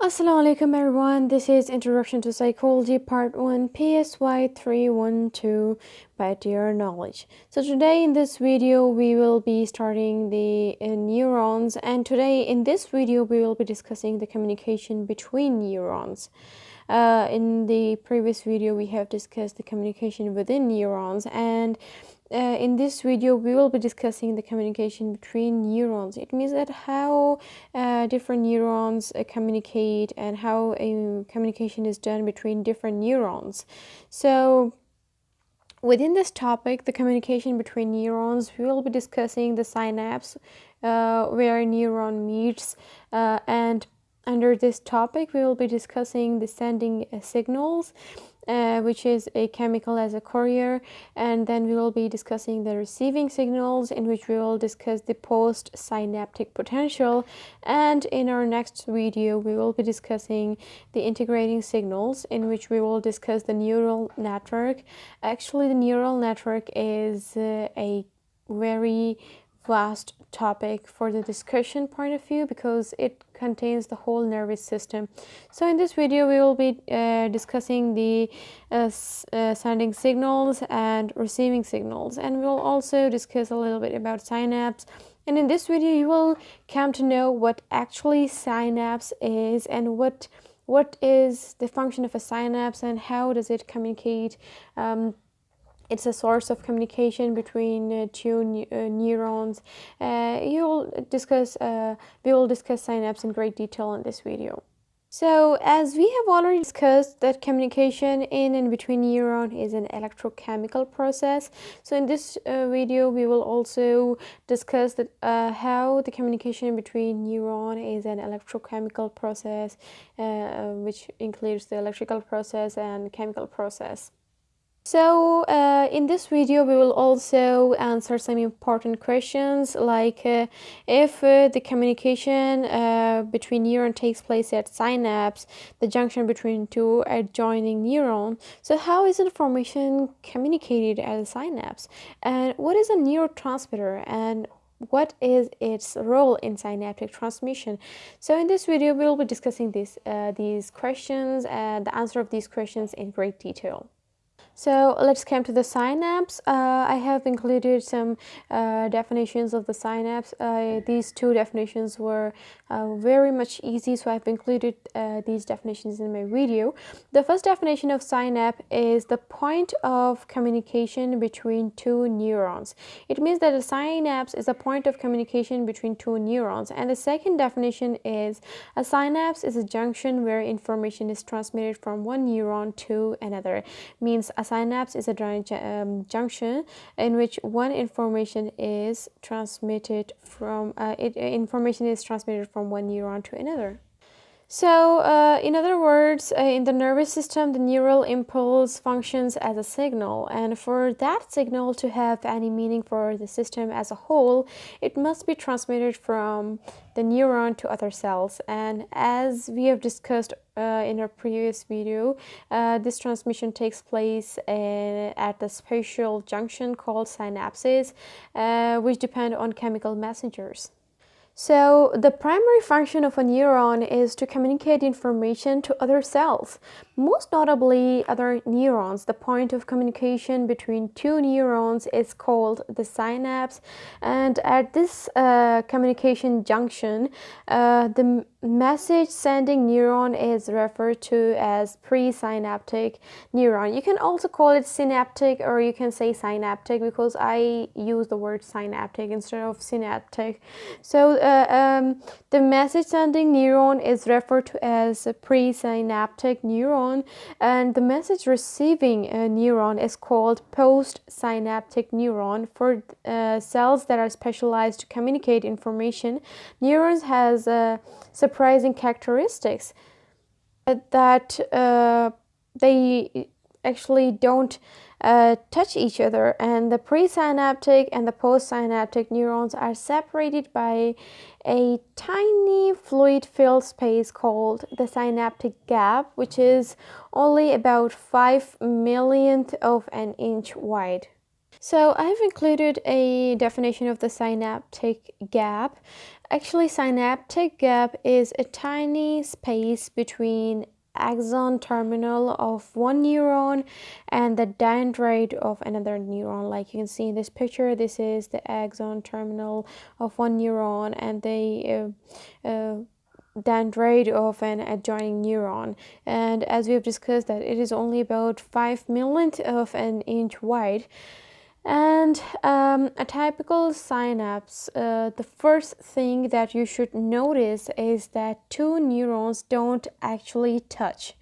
Assalamu alaikum everyone, this is Introduction to Psychology Part 1 PSY 312 by Dear Knowledge. So today in this video we will be starting the neurons, and today in this video we will be discussing the communication between neurons. In the previous video we have discussed the communication within neurons, and in this video we will be discussing the communication between neurons. It means that how different neurons communicate and how communication is done between different neurons. So within this topic, the communication between neurons, we will be discussing the synapse, where a neuron meets, and under this topic we will be discussing the sending signals, which is a chemical as a courier, and then we will be discussing the receiving signals, in which we will discuss the postsynaptic potential, and in our next video we will be discussing the integrating signals, in which we will discuss the neural network. Actually, the neural network is a very vast topic for the discussion point of view, because it contains the whole nervous system. So in this video we will be discussing the sending signals and receiving signals, and we'll also discuss a little bit about synapse. And in this video you will come to know what actually synapse is, and what is the function of a synapse, and how does it communicate. It's a source of communication between two neurons. We will discuss synapse in great detail in this video. So, as we have already discussed, that communication in and between neuron is an electrochemical process. So in this video we will also discuss that how the communication between neuron is an electrochemical process, which includes the electrical process and chemical process. So in this video we will also answer some important questions, like if the communication between neuron takes place at synapse, the junction between two adjoining neurons. So how is information communicated at a synapse, and what is a neurotransmitter, and what is its role in synaptic transmission? So in this video we will be discussing these questions and the answer of these questions in great detail. So let's come to the synapse. I have included some definitions of the synapse. These two definitions were very much easy, so I've included these definitions in my video. The first definition of synapse is the point of communication between two neurons. It means that a synapse is a point of communication between two neurons. And the second definition is a synapse is a junction where information is transmitted from one neuron to another. Means a synapse is a junction in which one information is transmitted from one neuron to another. So, in other words, in the nervous system, the neural impulse functions as a signal, and for that signal to have any meaning for the system as a whole, it must be transmitted from the neuron to other cells. And as we have discussed in our previous video, this transmission takes place at the spatial junction called synapses, which depend on chemical messengers. So the primary function of a neuron is to communicate information to other cells, most notably other neurons. The point of communication between two neurons is called the synapse, and at this communication junction, the message sending neuron is referred to as presynaptic neuron. You can also call it synaptic, or you can say synaptic, because I use the word synaptic instead of synaptic. So the message sending neuron is referred to as a presynaptic neuron, and the message receiving neuron is called postsynaptic neuron. For cells that are specialized to communicate information, neurons has surprising characteristics that they actually don't touch each other, and the presynaptic and the postsynaptic neurons are separated by a tiny fluid-filled space called the synaptic gap, which is only about 5/millionth of an inch wide. So I've included a definition of the synaptic gap. Actually, synaptic gap is a tiny space between axon terminal of one neuron and the dendrite of another neuron. Like you can see in this picture, this is the axon terminal of one neuron and the dendrite of an adjoining neuron. And as we have discussed, that it is only about 5 millionth of an inch wide. And a typical synapse, the first thing that you should notice is that two neurons don't actually touch,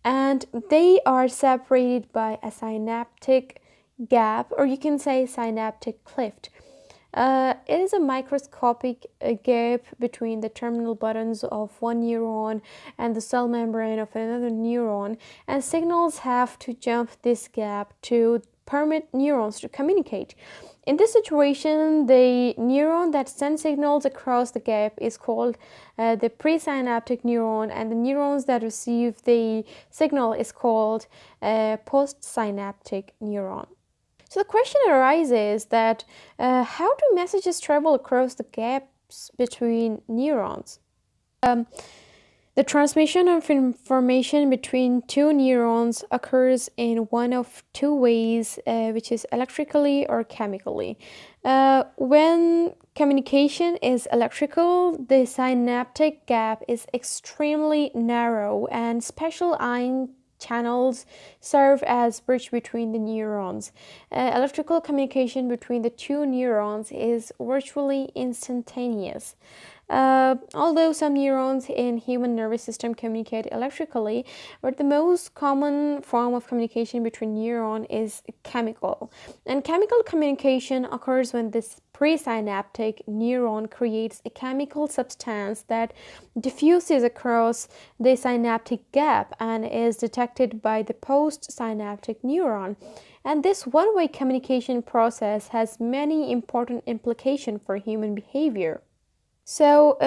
and they are separated by a synaptic gap, or you can say synaptic cleft. It is a microscopic gap between the terminal buttons of one neuron and the cell membrane of another neuron, and signals have to jump this gap to permit neurons to communicate. In this situation, the neuron that sends signals across the gap is called the presynaptic neuron, and the neurons that receive the signal is called postsynaptic neuron. So the question arises that how do messages travel across the gaps between neurons? The transmission of information between two neurons occurs in one of two ways, which is electrically or chemically. When communication is electrical, the synaptic gap is extremely narrow, and special ion channels serve as bridge between the neurons. Electrical communication between the two neurons is virtually instantaneous. Although some neurons in human nervous system communicate electrically, but the most common form of communication between neurons is chemical. And chemical communication occurs when this presynaptic neuron creates a chemical substance that diffuses across the synaptic gap and is detected by the postsynaptic neuron. And this one-way communication process has many important implications for human behavior. So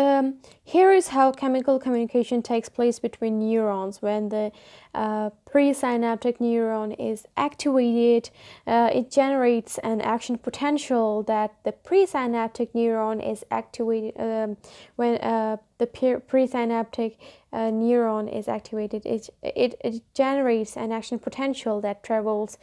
here is how chemical communication takes place between neurons. When the presynaptic neuron is activated, it generates an action potential that the presynaptic neuron is activated. When the presynaptic neuron is activated, it generates an action potential that travels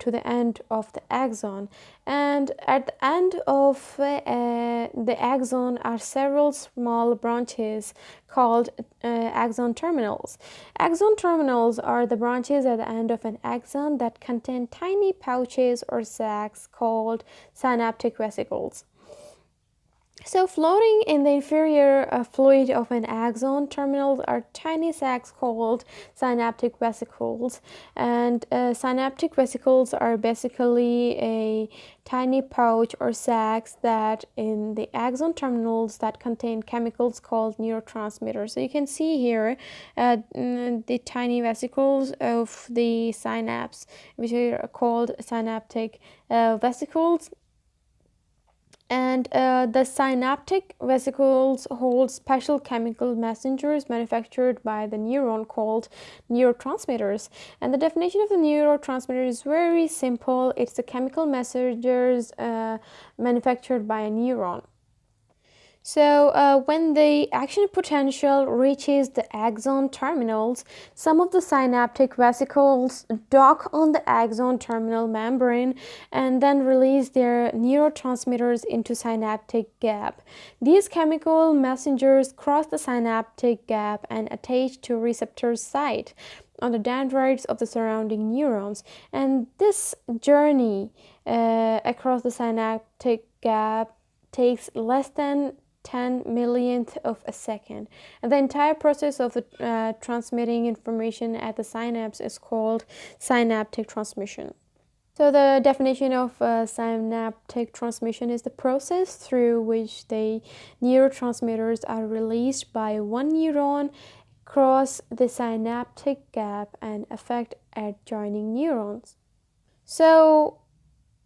to the end of the axon. And at the end of the axon are several small branches called axon terminals. Axon terminals are the branches at the end of an axon that contain tiny pouches or sacs called synaptic vesicles. So floating in the inferior fluid of an axon terminal are tiny sacs called synaptic vesicles, and synaptic vesicles are basically a tiny pouch or sacs that in the axon terminals that contain chemicals called neurotransmitters. So you can see here the tiny vesicles of the synapse, which are called synaptic vesicles. And the synaptic vesicles hold special chemical messengers manufactured by the neuron called neurotransmitters. And the definition of the neurotransmitter is very simple. It's the chemical messengers manufactured by a neuron. So when the action potential reaches the axon terminals, some of the synaptic vesicles dock on the axon terminal membrane and then release their neurotransmitters into synaptic gap. These chemical messengers cross the synaptic gap and attach to receptor site on the dendrites of the surrounding neurons. And this journey across the synaptic gap takes less than 10 millionth of a second. And the entire process of transmitting information at the synapse is called synaptic transmission. So the definition of synaptic transmission is the process through which the neurotransmitters are released by one neuron across the synaptic gap and affect adjoining neurons. So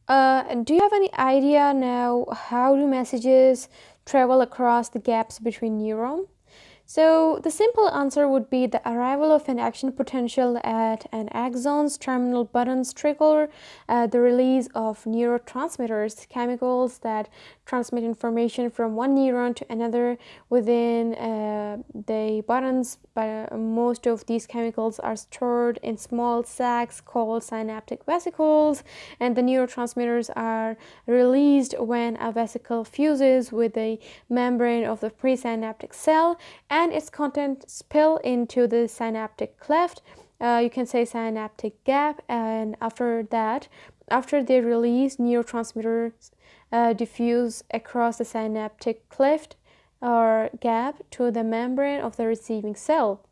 do you have any idea now how do messages travel across the gaps between neurons? So the simple answer would be the arrival of an action potential at an axon's terminal buttons trigger the release of neurotransmitters, chemicals that transmit information from one neuron to another within the buttons. But most of these chemicals are stored in small sacs called synaptic vesicles, and the neurotransmitters are released when a vesicle fuses with the membrane of the presynaptic cell and its contents spill into the synaptic cleft. You can say synaptic gap, and after that, after they release, neurotransmitters diffuse across the synaptic cleft or gap to the membrane of the receiving cell.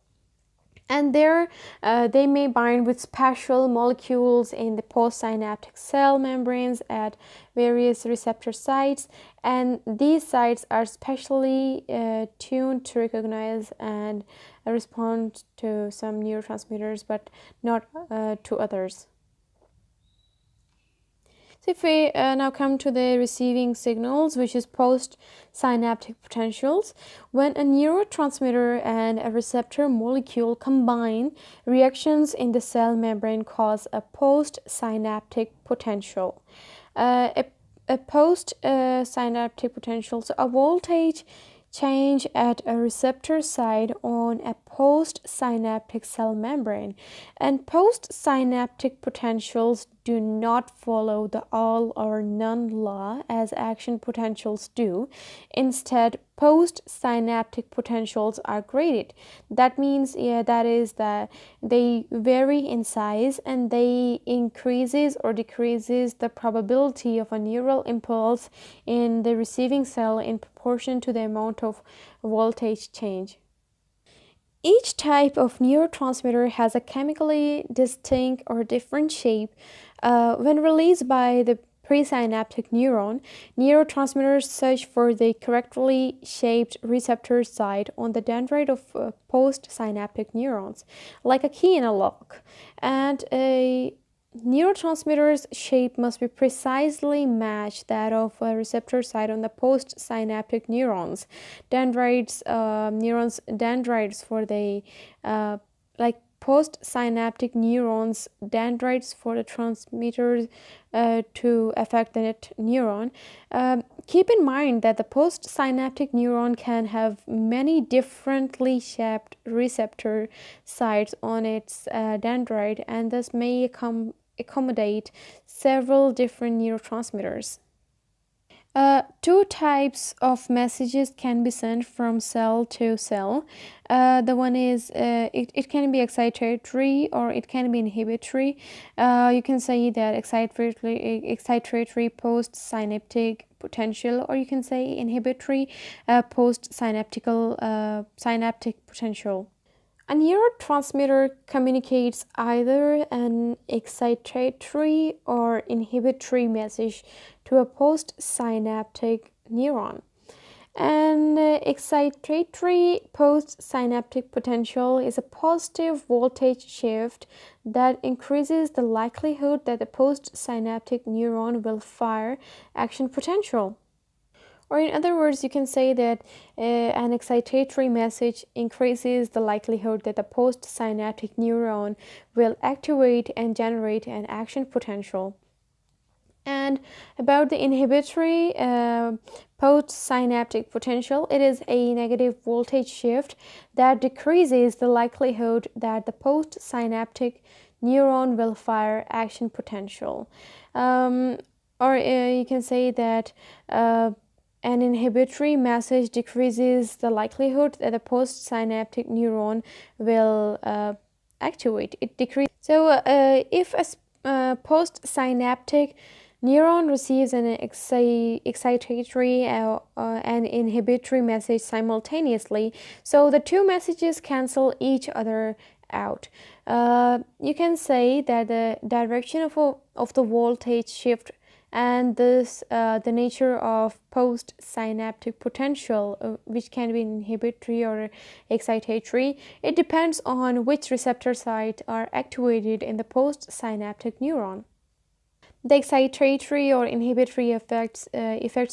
And there they may bind with special molecules in the postsynaptic cell membranes at various receptor sites, and these sites are specially tuned to recognize and respond to some neurotransmitters but not to others. So if we now come to the receiving signals, which is postsynaptic potentials, when a neurotransmitter and a receptor molecule combine, reactions in the cell membrane cause a postsynaptic potential. A postsynaptic potential, so a voltage change at a receptor site on a postsynaptic cell membrane, and postsynaptic potentials do not follow the all or none law as action potentials do. Instead, postsynaptic potentials are graded. That means that is that they vary in size and they increases or decreases the probability of a neural impulse in the receiving cell in proportion to the amount of voltage change. Each type of neurotransmitter has a chemically distinct or different shape. When released by the presynaptic neuron, neurotransmitters search for the correctly shaped receptor site on the dendrite of postsynaptic neurons, like a key in a lock. And a neurotransmitter's shape must be precisely match that of a receptor site on the postsynaptic neurons. Dendrites for the like postsynaptic neurons, dendrites for the transmitters to affect the net neuron. Keep in mind that the postsynaptic neuron can have many differently shaped receptor sites on its dendrite and thus may accommodate several different neurotransmitters. Two types of messages can be sent from cell to cell. The one is it can be excitatory or it can be inhibitory. You can say that excitatory postsynaptic potential, or you can say inhibitory synaptic potential. A neurotransmitter communicates either an excitatory or inhibitory message to a postsynaptic neuron. An excitatory postsynaptic potential is a positive voltage shift that increases the likelihood that the postsynaptic neuron will fire action potential. Or in other words, you can say that an excitatory message increases the likelihood that the postsynaptic neuron will activate and generate an action potential. And about the inhibitory postsynaptic potential, it is a negative voltage shift that decreases the likelihood that the postsynaptic neuron will fire action potential. Or you can say that an inhibitory message decreases the likelihood that the postsynaptic neuron will activate. It decreases. So, if a postsynaptic neuron receives an excitatory and inhibitory message simultaneously, so the two messages cancel each other out. You can say that the direction of the voltage shift and this the nature of postsynaptic potential, which can be inhibitory or excitatory, it depends on which receptor site are activated in the postsynaptic neuron. The excitatory or inhibitory effects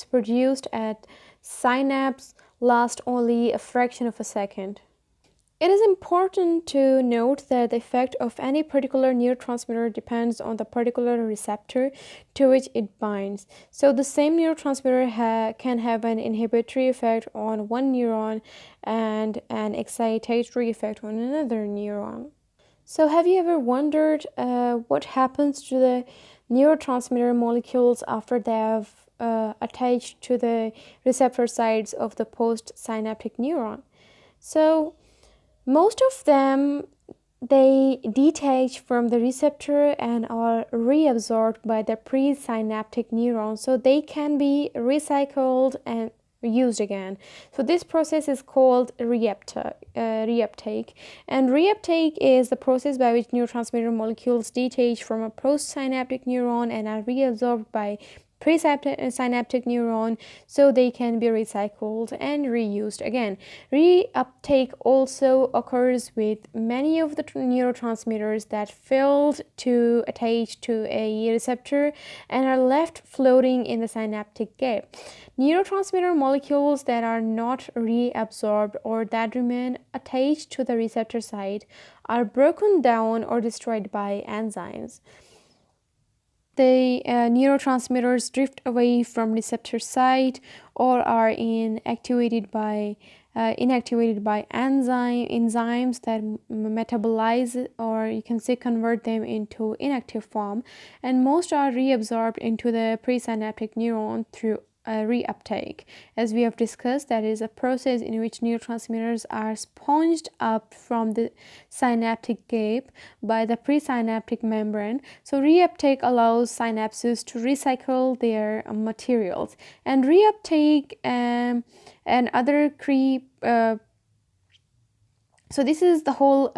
produced at synapse last only a fraction of a second. It is important to note that the effect of any particular neurotransmitter depends on the particular receptor to which it binds. So, the same neurotransmitter can have an inhibitory effect on one neuron and an excitatory effect on another neuron. So, have you ever wondered what happens to the neurotransmitter molecules after they have attached to the receptor sites of the postsynaptic neuron? So, most of them they detach from the receptor and are reabsorbed by the presynaptic neuron, so they can be recycled and used again. So this process is called reuptake, and reuptake is the process by which neurotransmitter molecules detach from a postsynaptic neuron and are reabsorbed by presynaptic neuron, so they can be recycled and reused again. Reuptake also occurs with many of the neurotransmitters that failed to attach to a receptor and are left floating in the synaptic gap. Neurotransmitter molecules that are not reabsorbed or that remain attached to the receptor site are broken down or destroyed by enzymes. The neurotransmitters drift away from receptor site or are inactivated by enzymes that metabolize, or you can say convert them into inactive form, and most are reabsorbed into the presynaptic neuron through reuptake. As we have discussed, that is a process in which neurotransmitters are sponged up from the synaptic gap by the presynaptic membrane. So reuptake allows synapses to recycle their materials, and reuptake and other so this is the whole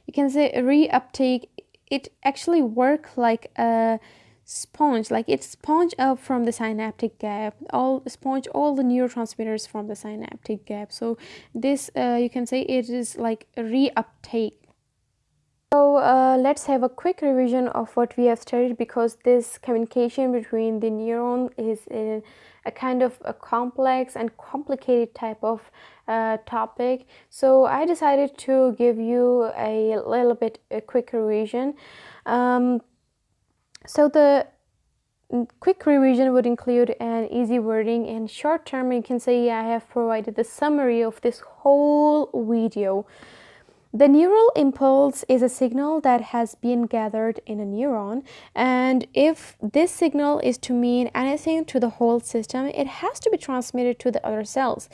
you can say reuptake. It actually works like a sponge, like it sponge up from the synaptic gap, sponge all the neurotransmitters from the synaptic gap. So this you can say it is like a reuptake. So let's have a quick revision of what we have studied, because this communication between the neuron is a kind of a complex and complicated type of topic. So I decided to give you a little bit a quick revision. So the quick revision would include an easy wording, and short term you can say I have provided the summary of this whole video. The neural impulse is a signal that has been gathered in a neuron, and if this signal is to mean anything to the whole system, it has to be transmitted to the other cells.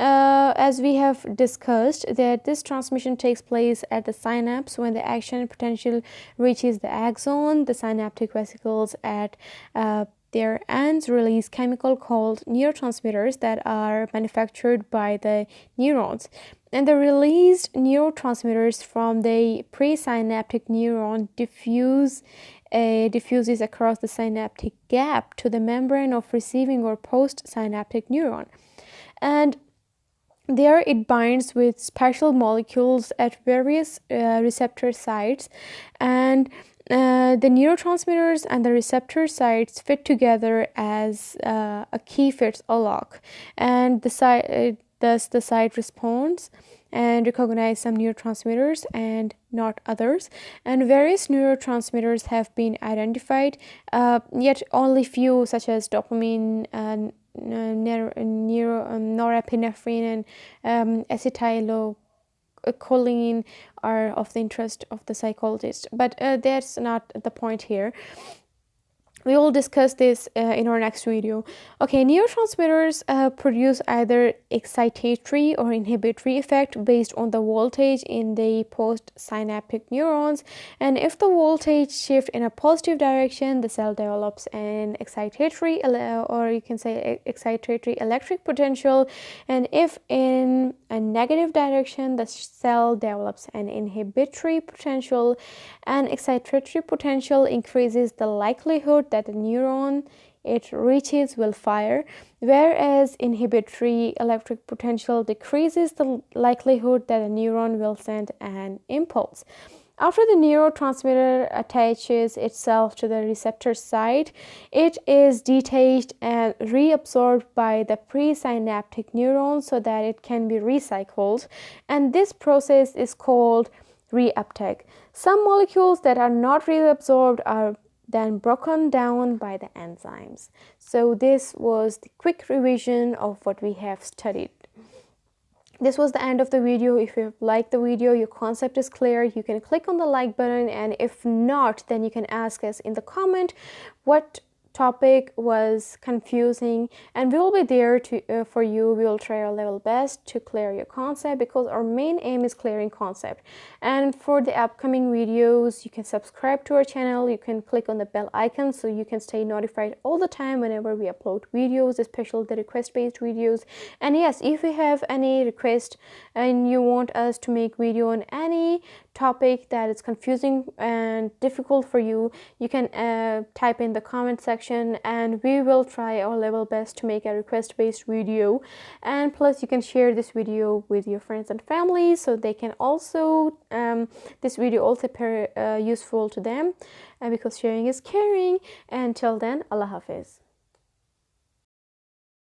As we have discussed, that this transmission takes place at the synapse when the action potential reaches the axon. The synaptic vesicles at their ends release chemical called neurotransmitters that are manufactured by the neurons. And the released neurotransmitters from the presynaptic neuron diffuses across the synaptic gap to the membrane of receiving or postsynaptic neuron. And there it binds with special molecules at various receptor sites, and the neurotransmitters and the receptor sites fit together as a key fits a lock, and thus the site responds and recognize some neurotransmitters and not others. And various neurotransmitters have been identified, yet only few, such as dopamine and norepinephrine and acetylcholine, are of the interest of the psychologist. But that's not the point here. We will discuss this in our next video. Okay, neurotransmitters produce either excitatory or inhibitory effect based on the voltage in the postsynaptic neurons. And if the voltage shift in a positive direction, the cell develops an excitatory, or you can say excitatory electric potential. And if in a negative direction, the cell develops an inhibitory potential. And excitatory potential increases the likelihood that the neuron it reaches will fire, whereas inhibitory electric potential decreases the likelihood that a neuron will send an impulse. After the neurotransmitter attaches itself to the receptor site, it is detached and reabsorbed by the presynaptic neurons so that it can be recycled, and this process is called reuptake. Some molecules that are not reabsorbed are then broken down by the enzymes. So this was the quick revision of what we have studied. This was the end of the video. If you liked the video, your concept is clear, you can click on the like button, and if not, then you can ask us in the comment what topic was confusing, and we will be there to for you. We will try our level best to clear your concept, because our main aim is clearing concept. And for the upcoming videos, you can subscribe to our channel, you can click on the bell icon so you can stay notified all the time whenever we upload videos, especially the request based videos. And yes, if you have any request and you want us to make video on any topic that is confusing and difficult for you, you can type in the comment section, and we will try our level best to make a request based video. And plus, you can share this video with your friends and family so they can also this video also useful to them, because sharing is caring. Until then, Allah Hafiz.